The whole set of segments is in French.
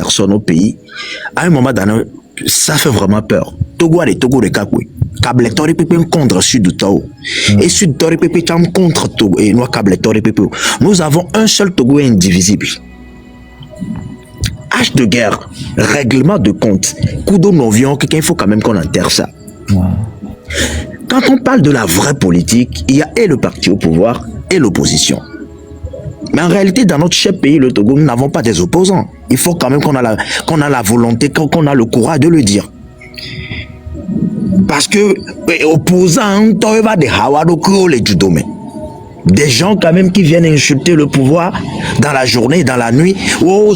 personnes au pays, à un moment donné, ça fait vraiment peur. Togo les Togo de Kakwe. Kable tori pepe contre Sud Tao. Et Sud Tori pepe contre Togo. Et nous, Kable tori pepe. Nous avons un seul Togo indivisible. Hache de guerre, règlement de compte, coup de novion, il faut quand même qu'on enterre ça. Quand on parle de la vraie politique, il y a et le parti au pouvoir et l'opposition. Mais en réalité, dans notre cher pays, le Togo, nous n'avons pas des opposants. Il faut quand même qu'on a la volonté, qu'on a le courage de le dire. Parce que opposants, des gens quand même qui viennent insulter le pouvoir dans la journée, dans la nuit. Oh,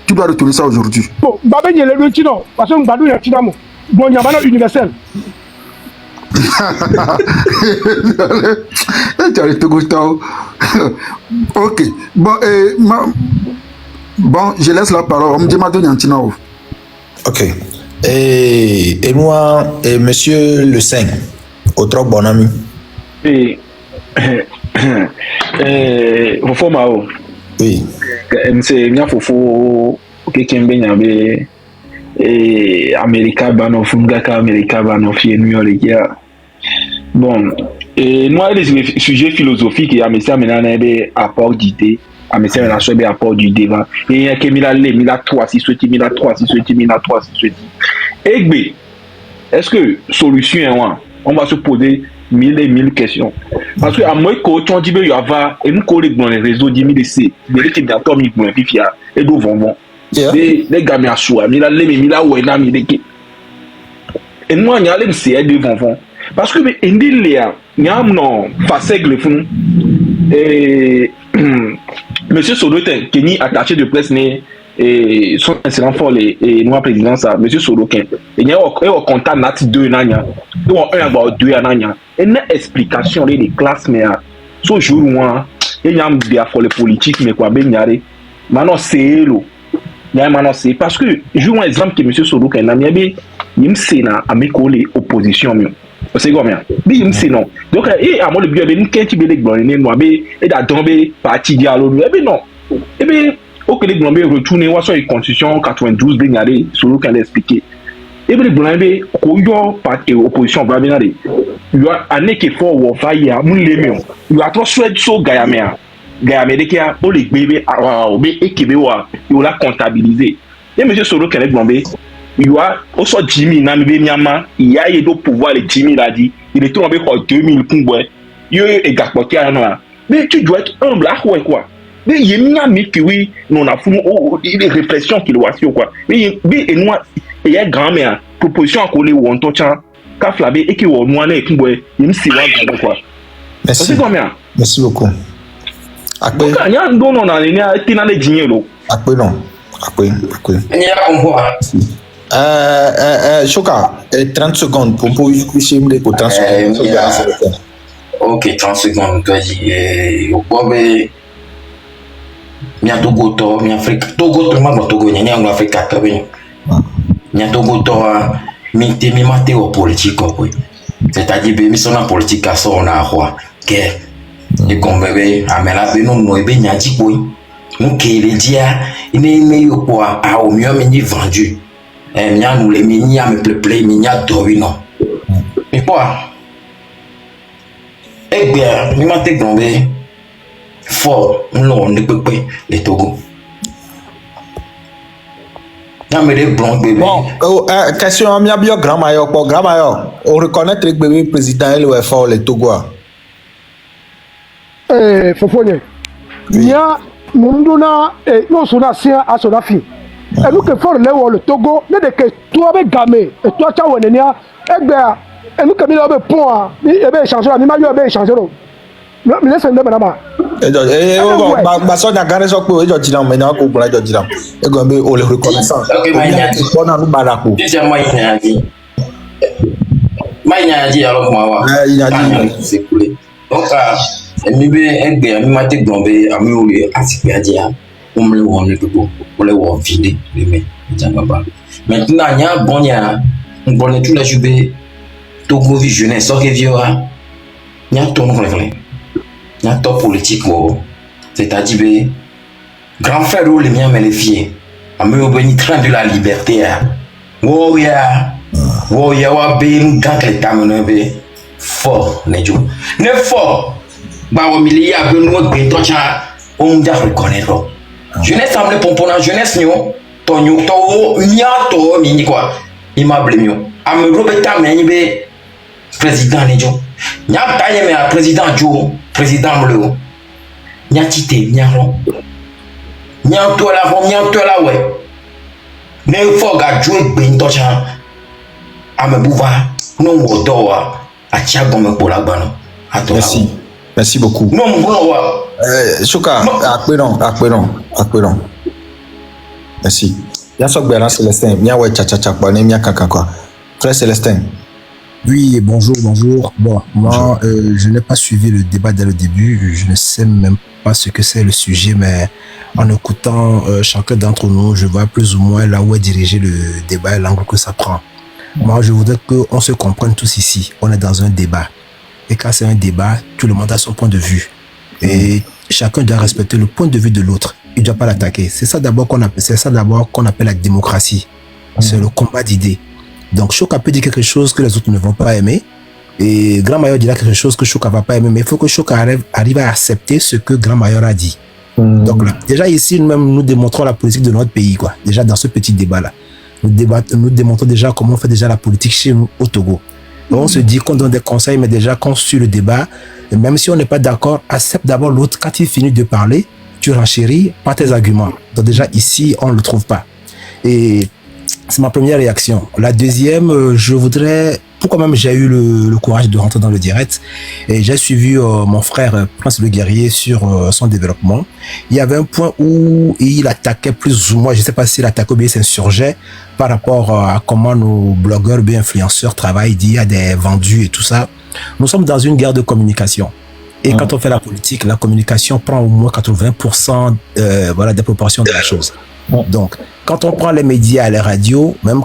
tu dois retourner ça aujourd'hui. Bon, parce que bon, il y a universel. Ok. Bon, je laisse la parole. On me dit maintenant. Ok. Et moi, et monsieur Le Saint, autre bon ami. Fofo Mao. Oui. C'est bien Fofo. Quelqu'un ben et America bano Fungaka America bano fi New York. Bon, et moi les sujets philosophiques et à ça maintenant apport d'idées, à ça maintenant soit apport du débat. Et il y a que mila 3 si souhaite mila 3 si souhaite mila 3 si souhaite. Et est-ce que solution on va se poser mille et mille questions parce que à moi quand on dit il y a et nous collègues dans les réseaux 10 000 c'est des qui bientôt mi bon fifia et do bon les gars mais à soi mila les mila ouais na mi de et moi il y a les c'est de bon parce que il y a non face le fond et monsieur Solotin qui est attaché de presse né et son excellent fort les noirs président ça monsieur Solotin et il y a au contact nat 2 nanya et on un about 2 nanya et une explication les classes mais ce jour moi il y a bien pour les politiques mais quoi ben yare maintenant c'est lo il y a maintenant c'est parce que je vois un exemple que monsieur Solotin n'a bien il me sénat à mes collègues opposition mieux c'est comme ça mais il me sénat donc et à moi le bien ben quand tu veux les gagner moi ben et d'attendre parti dialogue mais non et ben au que les blancs retourner sur la constitution 92 ben yare sur lequel expliquer et bien les blancs ko parti opposition va bien aller il y a année qui faut ou va y a mon lémion il y a trop souhait so gayamea de qui a au les bébé et qui wa il la comptabiliser et monsieur Solo qui est blanc il y a au soit Jimmy nambe nyama il y a eu pouvoir les Jimmy l'a dit il est tombé pour 2000 kungwe il est gakpoki à mais tu dois être humble à quoi mais il y a mis que oui non a fou des réflexions qu'il voit sur quoi mais et moi il y a grand mère proposition à coller ou on tient qu'à flabé et qui au noir et qui boit il c'est quoi merci merci beaucoup après il y a non on a été dans les dinero après non après il y a on voit Choka 30 secondes pour expliquer pour 30 secondes ok 30 secondes toi dit au bobe nya Togo to nya Afrique Togo to ma Togo nya en Afrique 80 nya Togo to mi mate au politique quoi c'est-à-dire be mi son en politique à son na quoi que et comme bébé amela be non no be nya ji boy nous qui les dia il est meilleur quoi à au mieux mi vendu nya nous les mi nya me play mi nya dormi non mais quoi eh bien mi mate gombe fort non ne peut pas les Togo non mais les blancs bébés bon question à bien grand maillot on reconnaît le bébé président et le fort les Togo Fofonye nya munduna non sona sia a sona fi et nous que fort le Togo ne de que toi be gamé et toi cha wonenia et nous que mi le pont et be changer mi ma yo be changer mi laisse ndé madame ba so na gare so pe ejo jiran me na ko bula ejo jiran e go be o le reconnaissance ok ko na lu barako déjà moi il y a dit alors moi il a dit c'est cool donc mi be egbe mi ma te gbonbe ami o le asipe adia o me won le people o le won vide le me jangaba maintenant il y a bon il y a on connaît tout la jubé Togo visionnaire so que vieux il y a ton il y a top politique c'est-à-dire que grand frère ou les miens mais les filles à me venir train de la liberté wow ya wa be gang les tamino be fort nejo ne fort ba wa milia be no be to cha on ja reconnaître jeunesse semble pompona jeunesse nyo to nyato ni quoi il m'a blémio à me robeta mais be président nejo nya taye me président jo président bleu nya tite nya ro nya to la ouais ne fo ga jo gbe to cha Amebouva, non wodoa, a tiagome pour la banane. Merci. Merci beaucoup. Non, Chouka, appelons. Merci. Bien sûr, Bélan Célestin, bien ouais, tcha, bien quoi. Frère Célestin. Oui, bonjour. Bon, moi, je n'ai pas suivi le débat dès le début. Je ne sais même pas ce que c'est le sujet, mais en écoutant chacun d'entre nous, je vois plus ou moins là où est dirigé le débat et l'angle que ça prend. Moi, je voudrais qu'on se comprenne tous ici. On est dans un débat. Et quand c'est un débat, tout le monde a son point de vue. Et chacun doit respecter le point de vue de l'autre. Il ne doit pas l'attaquer. C'est ça d'abord qu'on appelle la démocratie. C'est le combat d'idées. Donc, Choka peut dire quelque chose que les autres ne vont pas aimer. Et Grand Mayor dira quelque chose que Choka ne va pas aimer. Mais il faut que Choka arrive à accepter ce que Grand Mayor a dit. Donc là, déjà ici, nous démontrons la politique de notre pays, quoi. Déjà dans ce petit débat-là. Nous démontrons déjà comment on fait déjà la politique chez nous au Togo. Donc on se dit qu'on donne des conseils, mais déjà quand sur le débat, et même si on n'est pas d'accord, accepte d'abord l'autre. Quand il finit de parler, tu renchéris par tes arguments. Donc déjà ici, on ne le trouve pas. Et c'est ma première réaction. La deuxième, je voudrais... Pourquoi même j'ai eu le courage de rentrer dans le direct et j'ai suivi mon frère Prince le Guerrier sur son développement. Il y avait un point où il attaquait plus ou moins, je ne sais pas s'il attaquait ou bien il s'insurgeait par rapport à comment nos blogueurs, bien influenceurs travaillent, il y a des vendus et tout ça. Nous sommes dans une guerre de communication. Et quand on fait la politique, la communication prend au moins 80% des proportions de la chose. Donc, quand on prend les médias, les radios, même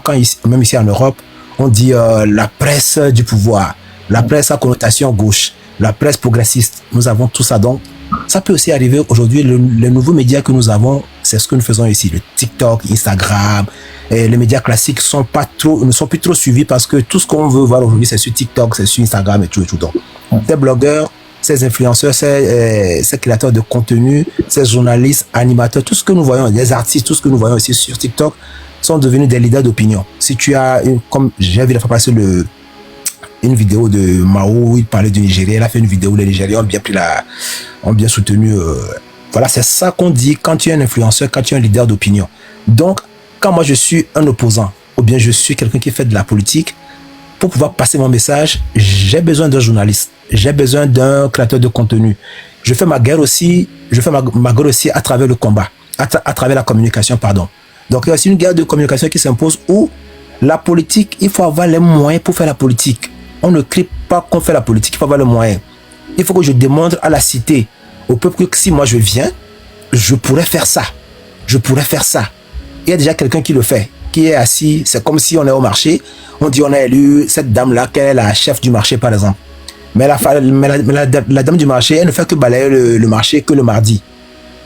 ici en Europe, on dit la presse du pouvoir, la presse à connotation gauche, la presse progressiste. Nous avons tout ça. Donc, ça peut aussi arriver aujourd'hui. Les nouveaux médias que nous avons, c'est ce que nous faisons ici. Le TikTok, Instagram, et les médias classiques ne sont plus trop suivis parce que tout ce qu'on veut voir aujourd'hui, c'est sur TikTok, c'est sur Instagram et tout. Donc, ces blogueurs, ces influenceurs, ces créateurs de contenu, ces journalistes, animateurs, tout ce que nous voyons, les artistes, tout ce que nous voyons ici sur TikTok, sont devenus des leaders d'opinion. Si tu as, comme j'ai vu la fois passer une vidéo de Mao où il parlait du Nigeria, il a fait une vidéo où les Nigériens ont bien soutenu. Voilà, c'est ça qu'on dit quand tu es un influenceur, quand tu es un leader d'opinion. Donc, quand moi je suis un opposant, ou bien je suis quelqu'un qui fait de la politique, pour pouvoir passer mon message, j'ai besoin d'un journaliste, j'ai besoin d'un créateur de contenu. Je fais ma guerre aussi à travers le combat, à travers la communication, pardon. Donc, il y a aussi une guerre de communication qui s'impose où la politique, il faut avoir les moyens pour faire la politique. On ne crie pas qu'on fait la politique, il faut avoir les moyens. Il faut que je démontre à la cité, au peuple, que si moi je viens, je pourrais faire ça. Il y a déjà quelqu'un qui le fait, qui est assis, c'est comme si on est au marché, on dit on a élu cette dame-là, qu'elle est la chef du marché par exemple. Mais la dame du marché, elle ne fait que balayer le marché que le mardi.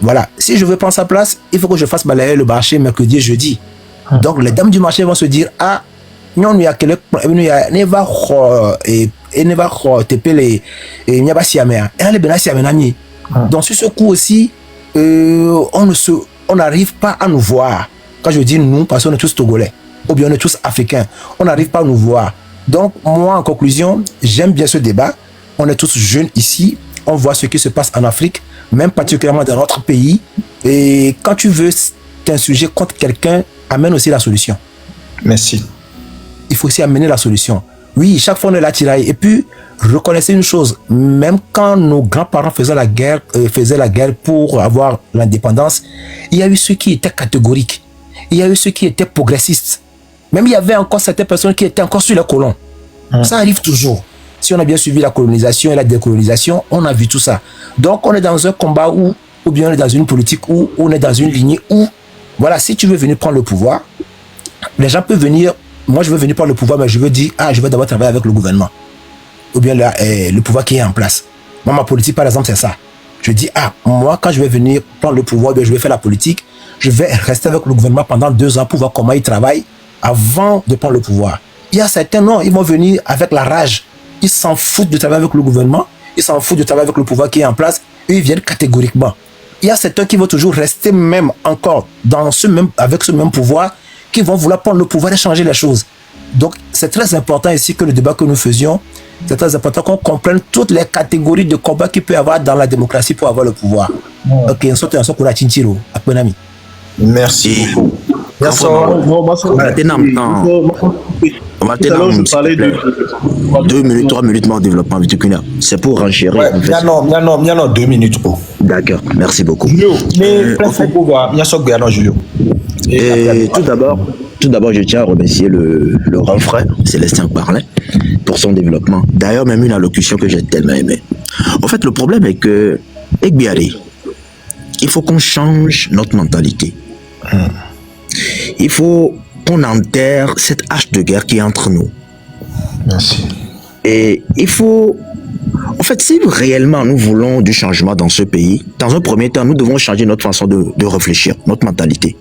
Voilà, si je veux prendre sa place, il faut que je fasse balayer le marché mercredi et jeudi. Donc les dames du marché vont se dire, ah, non, il y a quelqu'un, ne va teper il n'y a pas si amère. Donc sur ce coup aussi, on n'arrive pas à nous voir. Quand je dis nous, parce qu'on est tous togolais, ou bien on est tous africains, on n'arrive pas à nous voir. Donc moi, en conclusion, j'aime bien ce débat. On est tous jeunes ici, on voit ce qui se passe en Afrique, même particulièrement dans notre pays. Et quand tu veux t'insurger contre quelqu'un, amène aussi la solution. Merci. Il faut aussi amener la solution. Oui, chaque fois on est là tiraille. Et puis, reconnaissez une chose, même quand nos grands-parents faisaient la guerre pour avoir l'indépendance, il y a eu ceux qui étaient catégoriques. Il y a eu ceux qui étaient progressistes. Même il y avait encore certaines personnes qui étaient encore sur les colons. Ça arrive toujours. Si on a bien suivi la colonisation et la décolonisation, on a vu tout ça. Donc, on est dans un combat ou bien on est dans une politique où on est dans une lignée où, voilà, si tu veux venir prendre le pouvoir, les gens peuvent venir, moi je veux venir prendre le pouvoir, mais je veux dire, je veux d'abord travailler avec le gouvernement. Ou bien le pouvoir qui est en place. Moi, ma politique, par exemple, c'est ça. Je dis, ah, moi, quand je vais venir prendre le pouvoir, je vais faire la politique, je vais rester avec le gouvernement pendant 2 ans pour voir comment il travaille avant de prendre le pouvoir. Il y a certains, non, ils vont venir avec la rage. Ils s'en foutent de travailler avec le gouvernement, ils s'en foutent de travailler avec le pouvoir qui est en place, eux, ils viennent catégoriquement. Il y a certains qui vont toujours rester même encore avec ce même pouvoir, qui vont vouloir prendre le pouvoir et changer les choses. Donc, c'est très important ici que le débat que nous faisions, c'est très important qu'on comprenne toutes les catégories de combats qu'il peut y avoir dans la démocratie pour avoir le pouvoir. Ok, Merci beaucoup. Merci. On va parler de 2 minutes, 3 minutes en développement viticulaire. C'est pour renchérir. Ouais, il y a 2 minutes. D'accord, merci beaucoup. Et tout d'abord, je tiens à remercier le grand frère Célestin Parlin pour son développement. D'ailleurs, même une allocution que j'ai tellement aimée. En fait, le problème est que, il faut qu'on change notre mentalité. Il faut qu'on enterre cette hache de guerre qui est entre nous. Merci. Et il faut... En fait, si réellement nous voulons du changement dans ce pays, dans un premier temps, nous devons changer notre façon de réfléchir, notre mentalité.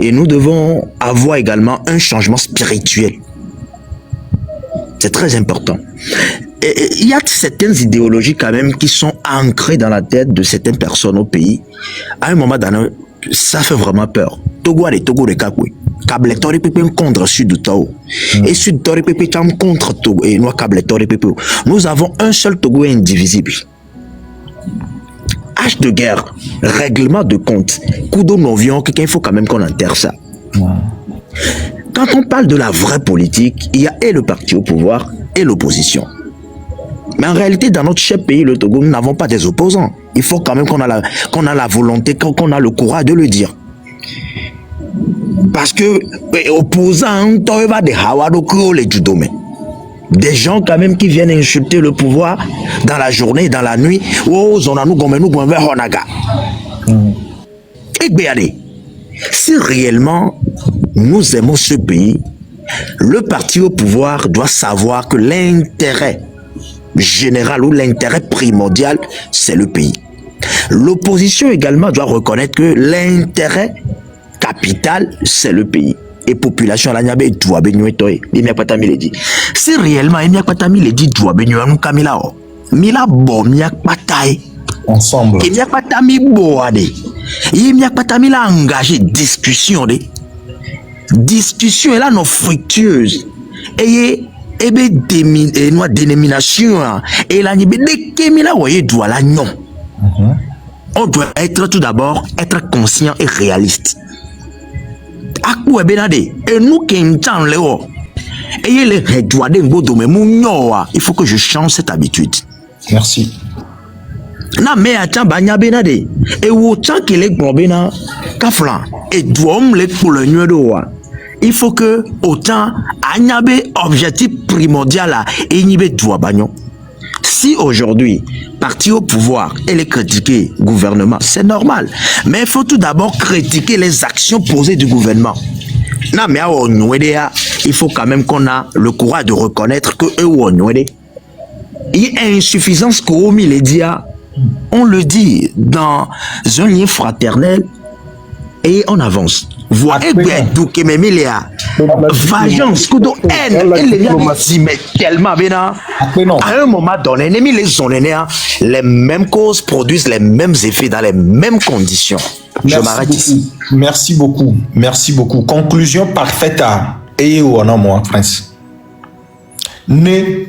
Et nous devons avoir également un changement spirituel. C'est très important. Et il y a certaines idéologies quand même qui sont ancrées dans la tête de certaines personnes au pays. À un moment donné, ça fait vraiment peur. Togo de Kakwe. Kable tori pepe contre Sud Tao. Et Sud tori pepe cham contre Togo. Et nous kable tori pepe. Nous avons un seul Togo indivisible. Hache de guerre, règlement de compte, coup de non-violent, il faut quand même qu'on enterre ça. Quand on parle de la vraie politique, il y a et le parti au pouvoir et l'opposition. Mais en réalité, dans notre cher pays, le Togo, nous n'avons pas des opposants. Il faut quand même qu'on a la volonté, qu'on a le courage de le dire. Parce que opposants, des gens quand même qui viennent insulter le pouvoir dans la journée et dans la nuit. Si réellement nous aimons ce pays, le parti au pouvoir doit savoir que l'intérêt général ou l'intérêt primordial, c'est le pays. L'opposition également doit reconnaître que l'intérêt capital, c'est le pays. Et population la nyabe doit benyo toy imia patami le dit. Si réellement imia patami le dit doit benyo anu kamila o. Mila bo mia patai ensemble. Imia patami bo ade. Imia patami la engagé discussion de. Discussion est là non fructueuse. Et dénomination et la nibe de kemila voyez doit la non. On doit être tout d'abord être conscient et réaliste. Et nous qui entendons il faut que je change cette habitude. Merci. Na me ata banya benade e wo chan kele gbobena kafla et doom le pour le nuedo. Il faut que autant anyabe objectif primordial là et nibe doa bagnon. Si aujourd'hui, parti au pouvoir et les critiquer gouvernement, c'est normal. Mais il faut tout d'abord critiquer les actions posées du gouvernement. Non, mais il faut quand même qu'on a le courage de reconnaître que il y a insuffisance qu'on les dit. On le dit dans un lien fraternel et on avance. Voilà, vengeance, kudo haine, tellement bien. À un moment donné, les mêmes causes produisent les mêmes effets dans les mêmes conditions. Je m'arrête ici. Merci beaucoup. Merci beaucoup. Conclusion parfaite à moi, Prince. Ne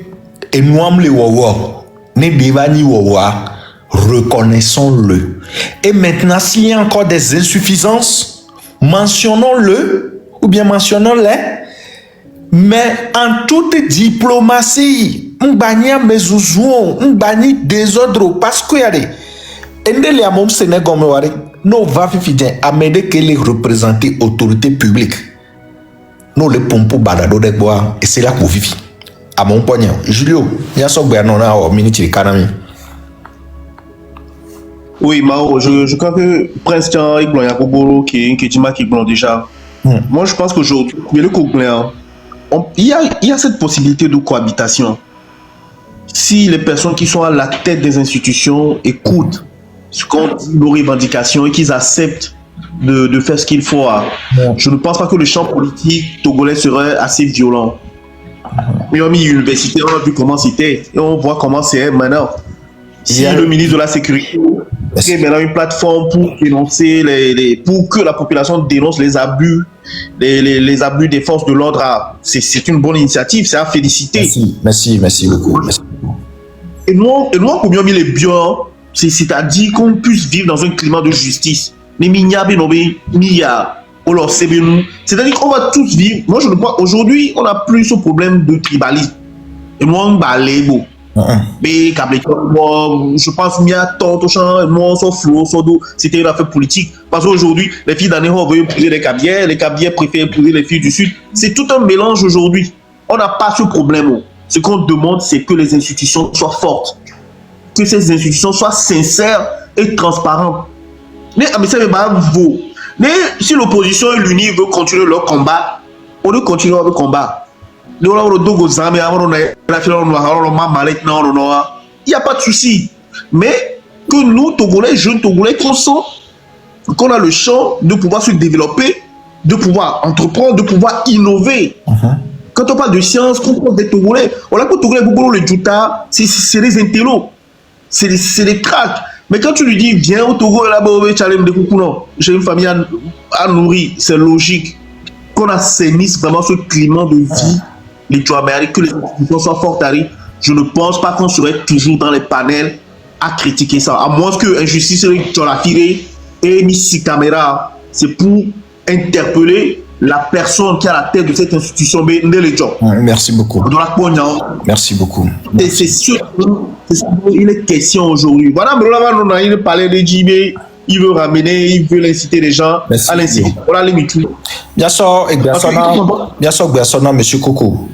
et nous le wawa, ne devani wawa, reconnaissons-le. Et maintenant, s'il y a encore des insuffisances, mentionnons-le ou bien mentionnons-les, mais en toute diplomatie, on bannit mes zouzous, on bannit désordre parce que endele à mon Sénégal, nous va faire amener que les représenter autorité publique. Nous les pompons badado de bois et c'est là qu'on vit. À mon poignet, Julio, il y a son gouvernement au ministre de l'économie. Oui, Mao, je crois que Prince Tian et Yakobo qui est déjà. Moi, je pense qu'aujourd'hui, il y a cette possibilité de cohabitation. si les personnes qui sont à la tête des institutions écoutent ce qu'on dit, nos revendications et qu'ils acceptent de faire ce qu'il faut, je ne pense pas que le champ politique togolais serait assez violent. Mais on a mis l'université, on a vu comment c'était et on voit comment c'est maintenant. Si le ministre de la Sécurité crée maintenant une plateforme pour dénoncer pour que la population dénonce les abus, les abus des forces de l'ordre, c'est une bonne initiative, c'est à féliciter. Merci beaucoup. Et nous, comme on mis les biens, c'est-à-dire qu'on puisse vivre dans un climat de justice. C'est-à-dire qu'on va tous vivre. Moi, je ne crois aujourd'hui, on n'a plus ce problème de tribalisme. Et moi, on va aller beau. Mais je pense qu'il y a tant de gens, moi, son flot, son dos, c'était une affaire politique. Parce qu'aujourd'hui, les filles d'année veulent épouser les Cabiais préfèrent épouser les filles du Sud. C'est tout un mélange aujourd'hui. On n'a pas ce problème. Ce qu'on demande, c'est que les institutions soient fortes. Que ces institutions soient sincères et transparentes. Mais si l'opposition et l'UNI veulent continuer leur combat, on doit continuer leur combat. Il n'y a pas de souci. Mais que nous, Togolais, jeunes Togolais, qu'on a le champ de pouvoir se développer, de pouvoir entreprendre, de pouvoir innover. Quand on parle de science, qu'on parle des Togolais, on a que Togolais, les Djouta, c'est des intellos, c'est des cracks. Mais quand tu lui dis, viens au Togo, j'ai une famille à nourrir, c'est logique. Qu'on assainisse vraiment ce climat de vie, les Djouabéry, que les institutions soient fortes, je ne pense pas qu'on serait toujours dans les panels à critiquer ça. À moins que injustice et Missi Caméra, c'est pour interpeller la personne qui est à la tête de cette institution. Merci beaucoup. Merci beaucoup. Et c'est sûr qu'il est question aujourd'hui. Voilà, il parlait de JB, il veut ramener, il veut inciter les gens à l'inciter. Voilà les mythes. Bien sûr, monsieur Coco.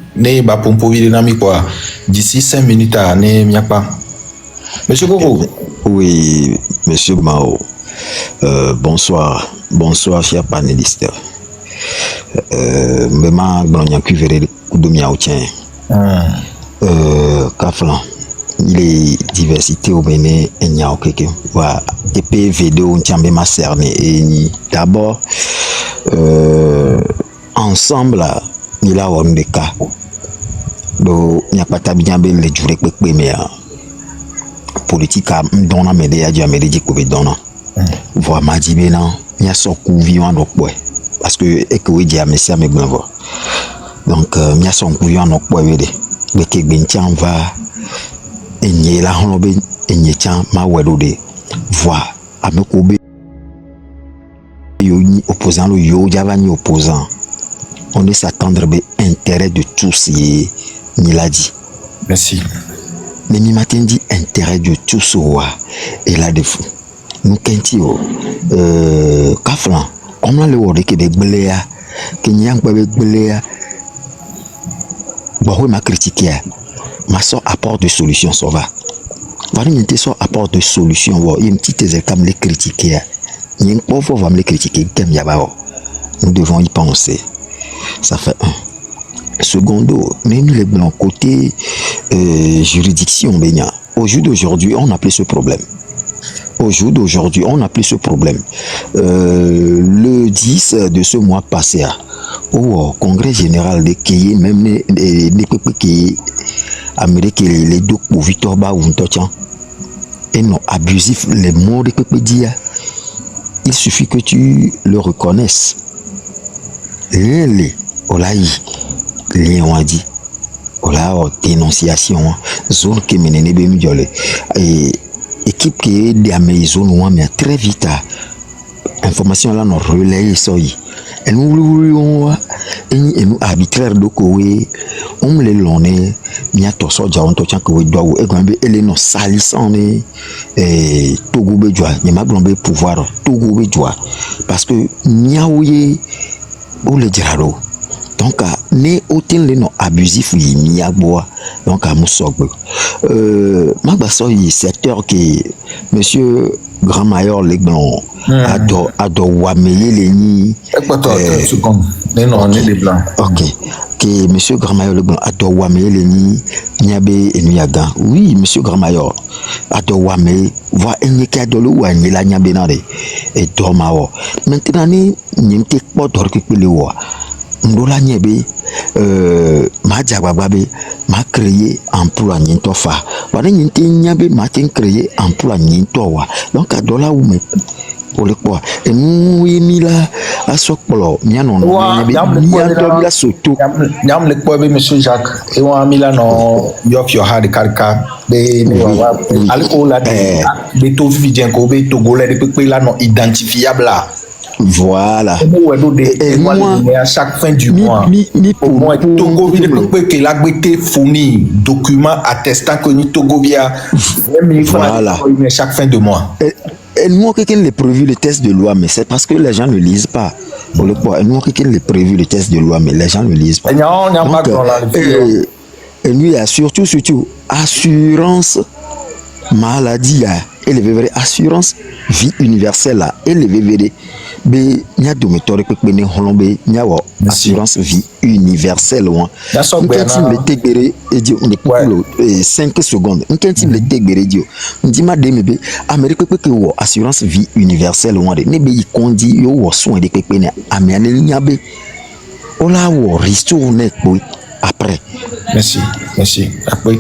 D'ici 5 minutes, il n'y a pas. Monsieur Coco. Oui, monsieur Mao. Bonsoir, cher panéliste. Kaflan, il est diversité au Bénin et n'y a aucun et puis vidéo on tient même à cerner et d'abord ensemble là il a un des cas donc il n'y a pas de bien belle les jours mais politique à donner mais à dire mais dit que donner voir ma dit bien il y a son coup vivant donc ouais parce que et que oui dire mais ça me bien voir donc il y a son coup vivant donc ouais mais que ben tiens va et n'y là on be et n'y tiens ma wedode voir avec obe yo ni opposant le yo java ni opposant on doit s'attendre be intérêt de tous y ni l'a dit merci mais mi matin dit intérêt de tous et là de fou nous kentio kaflan comme là le word que de bléa que n'y a pas de bléa bon ma critiquer ma sort apporte de solution ça va voilà une petite sort apporte de solution il y a une petite exemple les critiquer il y a une pauvre va me les critiquer comme y a pas nous devons y penser ça fait un secondo mais nous les blancs côté juridiction baignant au jour d'aujourd'hui on a plus ce problème le 10 de ce mois passé au congrès général de Kéyé, même les qui Amérique les deux pour Victor Ba ou Ntochan et non abusif les mots de Pépédia il suffit que tu le reconnaisses les olaï les on a dit ola dénonciation zone qui mène et équipe qui est des maisons mais très vite information là nous relayer ça et nous arbitraire de Kowe on les lonne mia to soja on to chan ko doa ou e gombe ele no salissant et Togo be joa ni ma gombe pouvoir Togo be joa parce que mia ouye ou le diraro donc né autant les non abusif yi miagboa donc à Moussogbe magbaso yi secteur qui monsieur grand mayor les blancs ado wameye les ni seconde non les blancs ok que monsieur grand mayor le blanc ado wameye les ni nyabe enuyaga oui monsieur grand mayor ado wameye voit enyeka do lo wanye la nyabe na re et dormao maintenant ni nyimte po dor ke pele wa ndola nyebe ma jagba be ma créer emploi nyinto fa wana nyinte nyabe ma tin créer emploi nyinto wa donc adola ou me pour le quoi et nous emila asokpolo miano nyebe miando la soto nyam le quoi be monsieur Jacques et on amila no yok yo ha de karka be aliko la de to vidien ko be togolais de pe la non identifiable là. Voilà. Et moi, à chaque fin du mois, au moins, Togo vient que la beauté fournit documents attestant que nous Togo vient voilà. Chaque fin de mois. Et nous, quelqu'un l'a prévu le test de loi, mais c'est parce que les gens ne lisent pas. Pour le point, nous, quelqu'un l'a prévu le test de loi, mais les gens ne lisent pas. Et nous, il y a surtout, assurance maladie, et le VVD, assurance vie universelle, et le VVD. Be nya dometori pekpe ne holombe nya wo assurance vie universelle wa nkenti me tegbere edio ne kulo 5 secondes nkenti me tegbere edio ndima de mebe Amerique pekpe wo assurance vie universelle wa de ne be yikondi yo wo soin de pekpe ne amiane nya be ola wo retourner ko après merci après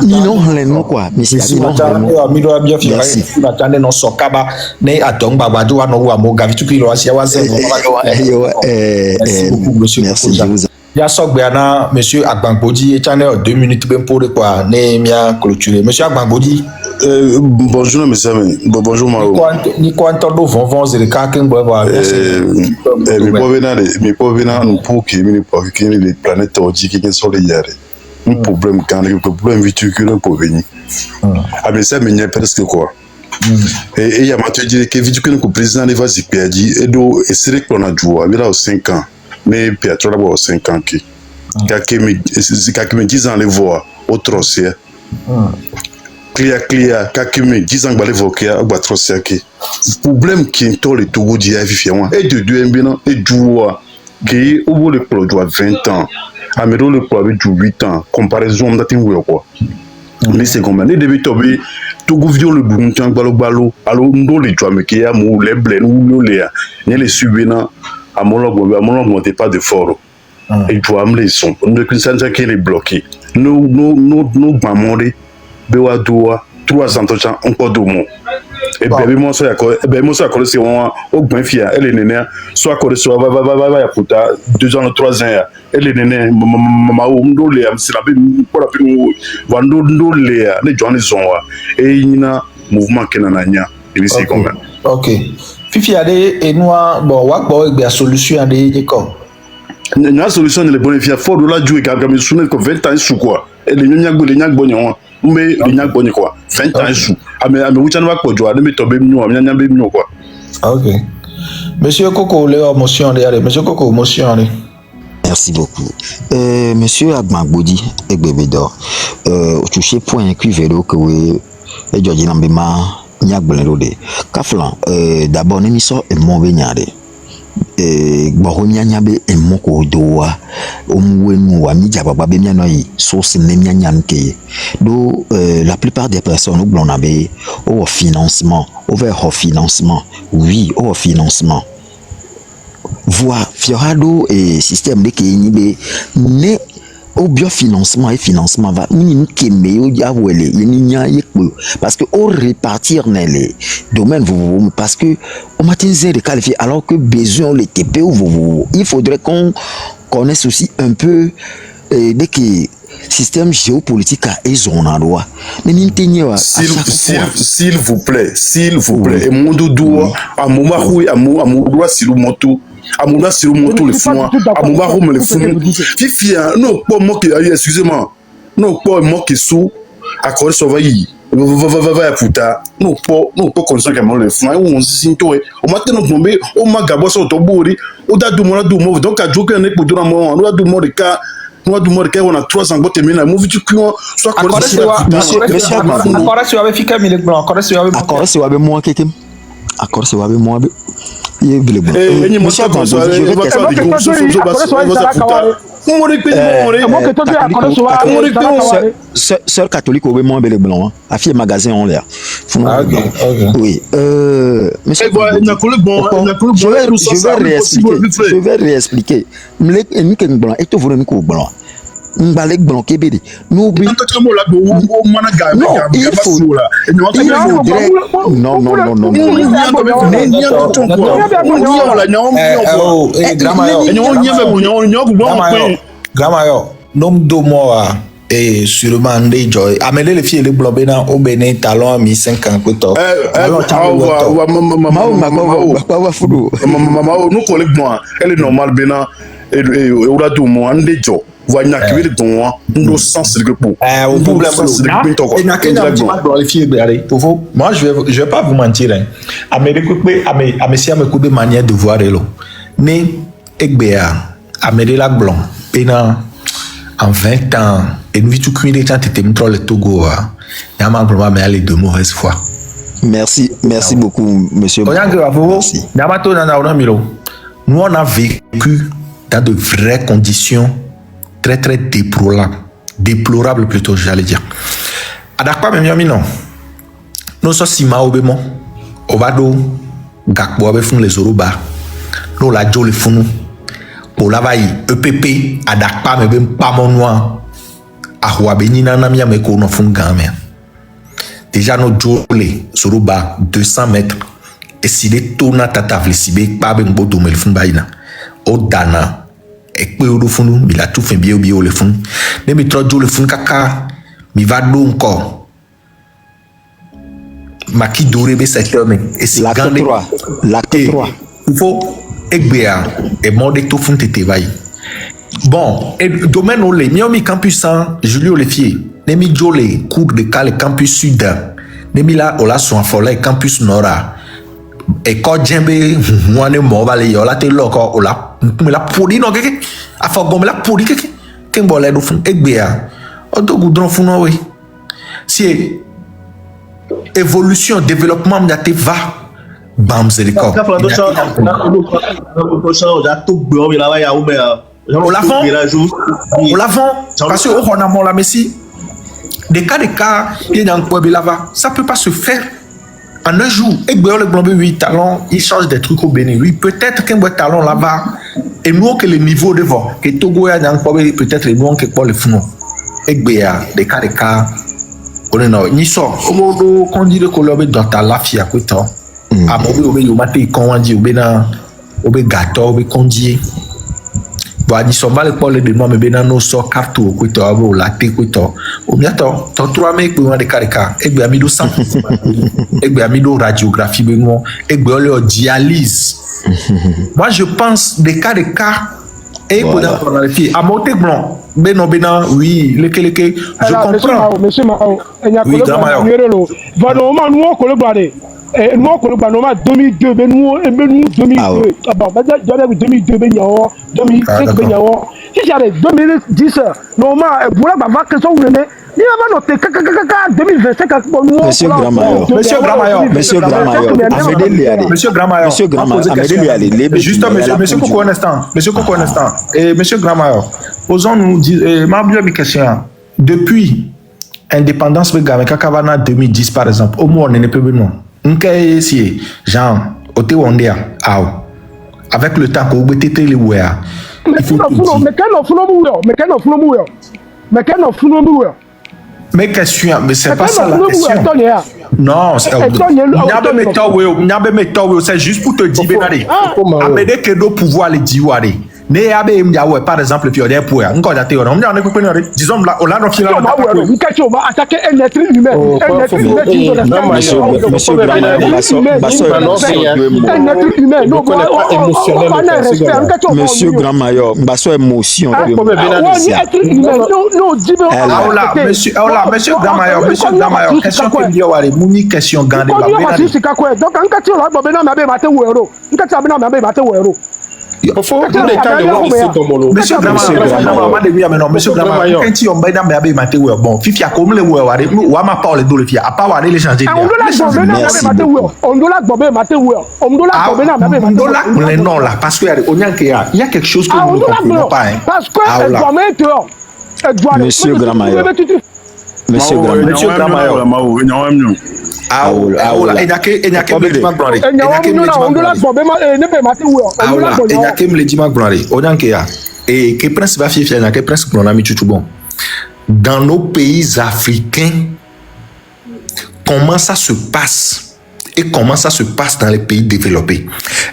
ni non hlen quoi merci ni non mi do bien fi na tande no sokaba ne atongba wadu wa no wa mo gavi tu kilo asia wa se merci ya sogbe ana monsieur Agbangbodi et channel 2 minutes ben pour quoi ne mia clôturer monsieur Agbangbodi bonjour monsieur bonjour Mao ni quoi entendre vont zere ka ken bo wa mi povena no pour que mi pour que les planètes ordi qui sont les yare un problème quand le problème viticule pour venir ah mais ça me presque quoi et il y a maintenant dit que viticule que président va s'y perdre et do et c'est qu'on a joué avec là 5 ans mais Pietro là 5 ans qui me 10 ans les voir au trossier clear kakime 10 ans balé vokia ba trossier qui problème qui est le Togo di afifiant et de deux mbina et joua qui au le pro doit 20 ans amero le pro avec 8 ans comparaison d'atin ou quoi mais c'est comme les début tobi Togo viol le boumtan balo alors ndo le joa me qui a mo les blé ou le ni les subina amolo t'es pas de fort et joa me les sont ne que ça qui les bloqué nous bamore bewa doa 300 ans encore de mots et bébé moi ça quoi c'est au ben fia elle est néné soit quoi soit va ya puta 2 ans 3 ans elle est néné mama ndo le am sila be pour la plus ndo le les gens ils ont et ina mouvement kenananya et c'est comme OK fifi ade et noa bon wa bo egbe solution ade ko na solution le bon fia fort de la jouer comme sounet que 20 ans sous quoi et les nyagbo mais les nyagbo ni quoi 20 ans sous mais wuchana wa kojo ade me tobe mnu amnyanyambe mnu quoi OK monsieur Koko le motion de monsieur Koko motion de merci beaucoup monsieur Agbangbodi Egbebedor au toucher point vélo que we e joji nambema nyagbelero de kaflan d'abord ni so e mo be nyade gboro nyanya be e mo ko doa o mwenu wa mi jababa be nyano yi so se ne nyanya nke do la plupart des personnes au blon abe au financement au financement oui au financement voir fiorado et système de ke ne au biofinancement et financement va ni kemé ya wele ni nya yekpo parce que au répartir dans les domaines vous parce que on matin de qualifier alors que besoin les TP vous il faudrait qu'on connaisse aussi un peu dès que système géopolitique à zone droit mais ni tenir s'il vous plaît et mon dodo à moment où à mon droit si le moto Amouna sur le moto le fond, Amouna Rome le fond. Fifi, non, pas moi qui, excusez-moi, non, pas moi qui sous, à quoi sauvaille. va puta no po condition que mo le fun o sin to e o ma teno tombe o ma gabo so to bori o da du mo donc a joker ne pour na mo o da du mo de ka no du mo de ka on a 3 ans bote mina mo vitu kuo so akore se wa be fika mi le blanc akore se wa be mo kekem akore se wa be mo be ye bile bon monsieur Gonzo sœur catholique au moins bel blanc a fait magasin en l'air oui monsieur je vais réexpliquer et tout vous blanc Mbalek blanc kébédi nous non il faut nom do moa et sûrement des joy amener les filles les blancs bena au bénin talon à 1500 koto nous collègues moi elle est normale bena et on a tout moi en déjo voyons que les dons nous sens que pour problème moi je vais pas vous mentir hein à me manière de voir elo né ekbea amédée la blanc bena en 20 ans et nous tout cuire quand tu t'aimes trop le Togo il y a mal mais aller de mauvaise foi merci beaucoup monsieur merci nous on a vécu dans de vraies conditions très très déplorables plutôt j'allais dire adakwa même yami non nous sommes sima obemo obado gakbo abe fun les oroba nous la joli funu pour la vaille EPP adakpa me bem pas mon noir a huabeni nana mi ameko no fun gamer déjà no joli soroba 200 mètres et si les tona tata vlesibe pa ben bodo mel fun baina o dana et puis au fond il a tout fait bien au le fond ne mi trop le fond kaka mi va do encore maki doré be cette homme et c'est l'acte 3 il faut ekbea et mode tout fond tete vai bon et domaine au le mi campus Julio le fier ne mi jole cours de cal campus sud ne mi la ola son folle campus nora et quand djembe moi ne mo va le yo la te loko ola me la podi no keke afogo me la podi keke ken bo le do fun egbea o do goudron fun no we si évolution développement me te va bam c'est le corps au l'avant parce que on a mon la messi des cas il y a un quoi lava ça peut pas se faire en un jour, et le blanc 8 talons, il change des trucs au Bénin. Oui, peut-être qu'un bon talon là-bas, et nous que le niveau devant, que Togo a peut-être les bons qui parlent le fond. Et bien, des cas, on est non, ni sort. Au moment qu'on dit que l'on est dans ta lafia, quoi, à mon avis, on dit qu'on dit, on est gâteau, on est condié. Bon, ni sont mal pour les demandes, mais bien, nous sort carte ou quoi, ou latte, quoi, au mieux, t'as 3 mecs pour des cas, et bien, mis 100. Et bien, mis radiographie, et bien, leur dialyse. Moi, je pense des cas, et pour les filles, à monter blanc, oui, je comprends. Monsieur Mao, oui, nous on 2002 nous 2002 si j'avais 2010 normalement pour la vague sont il y a noté 2025 monsieur Gramayo juste monsieur Coco un instant et monsieur Gramayo posons-nous ma bien question depuis indépendance de Kakavana 2010 par exemple au moins on n'est pas non nkay si Jean ote wondia aw avec le temps ko betete le wea mais question mais c'est pas ça la question non c'est juste pour te dire benade amede que do pouvoir le diware ne ya be mja ouais par exemple puis on est pour encore daté on a ko penore disons là on l'a non fini une question va attaquer un être humain un être humain monsieur Grama non pas émotionnel monsieur Gramayo baso émotion monsieur Gramayo question que dia wale muni question gande ba donc en question là bobena ma be mate wero en question bena ma be mate wero monsieur Grama quand tu omba na be mate wero bon fifia comme le wero wale wa ma parole do le fia a pas wale les changer on doit bomber mate wero on doit bomber na be mate wero non là parce que il y a quelque chose que nous ne comprenons pas parce que monsieur Gramayo dans nos pays africains, comment ça se passe et comment ça se passe dans les pays développés.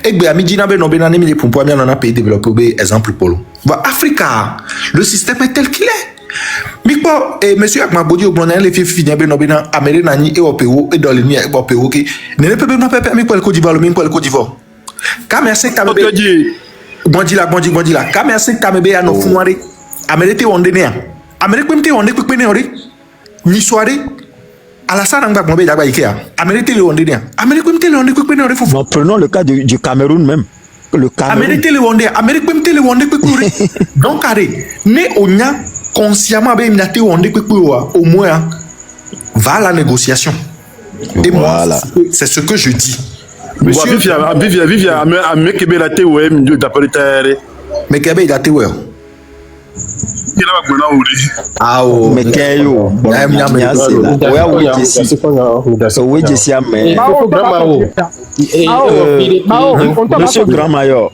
Et bien, dans les pays développés, exemple Polo. Africa, le système est tel qu'il est. Mais quoi, monsieur Akmabodi au Blonel, les filles finissent bien dans Amérique et au Pérou et dans les niais au Pérou qui ne peut pas permettre pour le Côte d'Ivoire, le même pour le Côte d'Ivoire. Kamerse Kamebe, Bondi la, Kamerse Kamebe à nos foumarés, Amérique on dénée, Amérique même on est quick pénéoré, ni soirée, à la salle on va bomber d'abord Ikea, Amérique on dénée, Amérique même on est quick pénéoré. Prenons le cas du Cameroun même. Le Cameroun. Amérique même on est quick pénéoré. Donc, né on a consciemment au moins va à la négociation. Et voilà. Moi, c'est ce que je dis. Monsieur Vivia, mais Kébé la théorie, d'après terre. Mais Kébé la théorie. Ah oh, mais Kéyo, Monsieur Gramayo.